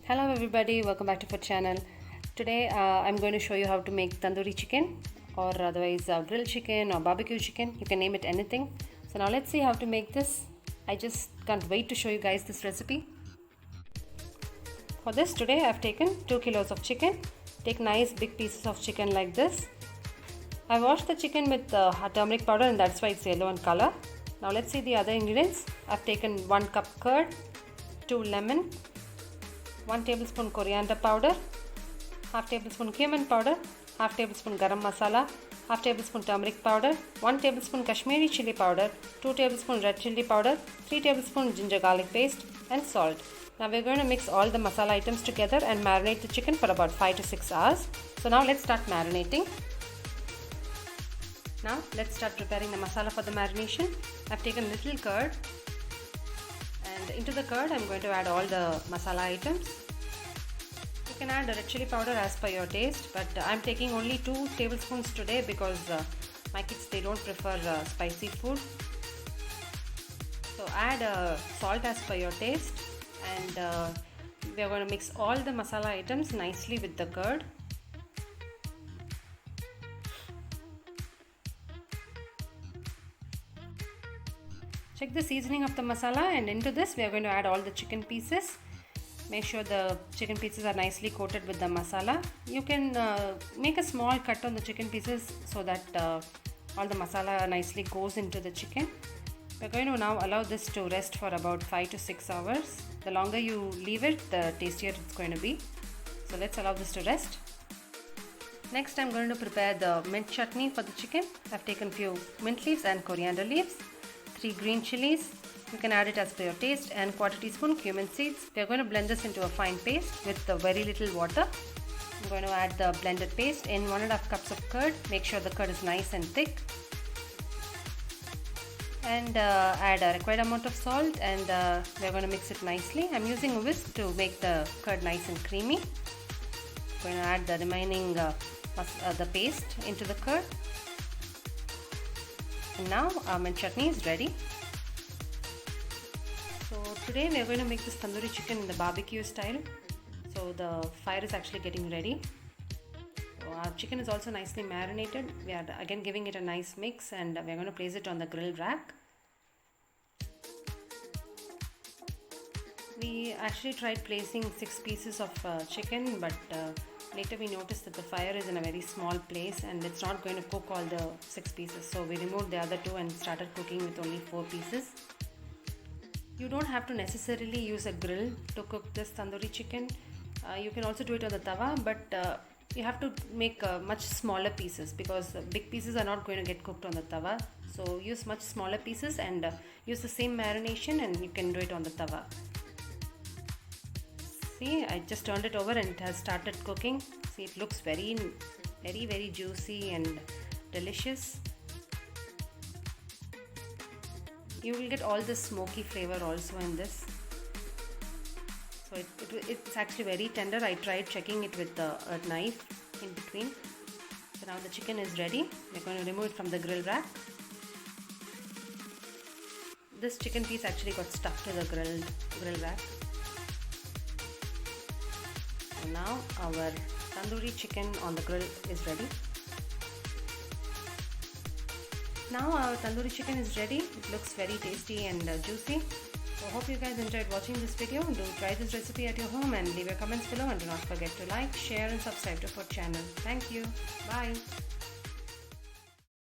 Hello everybody, welcome back to Food Channel. Today I'm going to show you how to make tandoori chicken or otherwise grilled chicken or barbecue chicken. You can name it anything. So now let's see how to make this. I just can't wait to show you guys this recipe. For this today I've taken 2 kilos of chicken. Take nice big pieces of chicken like this. I washed the chicken with turmeric powder and that's why it's yellow in color. Now let's see the other ingredients. I've taken 1 cup curd, 2 lemon, 1 tablespoon coriander powder, half tablespoon cumin powder, half tablespoon garam masala, half tablespoon turmeric powder, 1 tablespoon Kashmiri chili powder, 2 tablespoon red chili powder, 3 tablespoon ginger garlic paste and salt. Now we're going to mix all the masala items together and marinate the chicken for about 5 to 6 hours. So now let's start marinating. Now let's start preparing the masala for the marination. I've taken a little curd. And into the curd I'm going to add all the masala items. You can add red chili powder as per your taste, but I'm taking only 2 tablespoons today because my kids, they don't prefer spicy food. So add salt as per your taste, and we are going to mix all the masala items nicely with the curd. Check the seasoning of the masala, and into this we are going to add all the chicken pieces. Make sure the chicken pieces are nicely coated with the masala. You can make a small cut on the chicken pieces so that all the masala nicely goes into the chicken. We're going to now allow this to rest for about 5 to 6 hours. The longer you leave it, the tastier it's going to be. So let's allow this to rest. Next I'm going to prepare the mint chutney for the chicken. I've taken few mint leaves and coriander leaves, 3 green chilies, you can add it as per your taste, and 1/4 teaspoon cumin seeds. We are going to blend this into a fine paste with very little water. I'm going to add the blended paste in 1.5 cups of curd. Make sure the curd is nice and thick. And add a required amount of salt, and we are going to mix it nicely. I'm using a whisk to make the curd nice and creamy. I'm going to add the remaining the paste into the curd. And now our mint chutney is ready. So today we are going to make this tandoori chicken in the barbecue style. So the fire is actually getting ready. So our chicken is also nicely marinated. We are again giving it a nice mix, and we are going to place it on the grill rack. We actually tried placing 6 pieces of chicken, but later we noticed that the fire is in a very small place and it's not going to cook all the 6 pieces. So we removed the other 2 and started cooking with only 4 pieces. You don't have to necessarily use a grill to cook this tandoori chicken. You can also do it on the tawa, but you have to make much smaller pieces because big pieces are not going to get cooked on the tawa. So use much smaller pieces and use the same marination, and you can do it on the tawa. See, I just turned it over and it has started cooking. See, it looks very juicy and delicious. You will get all the smoky flavor also in this. So it's actually very tender. I tried checking it with a knife in between. So now the chicken is ready. We're going to remove it from the grill rack. This chicken piece actually got stuck to the grill rack. So now our tandoori chicken on the grill is ready. Now our tandoori chicken is ready. It looks very tasty and juicy. So hope you guys enjoyed watching this video. Do try this recipe at your home and leave your comments below, and do not forget to like, share and subscribe to Food Channel. Thank you. Bye.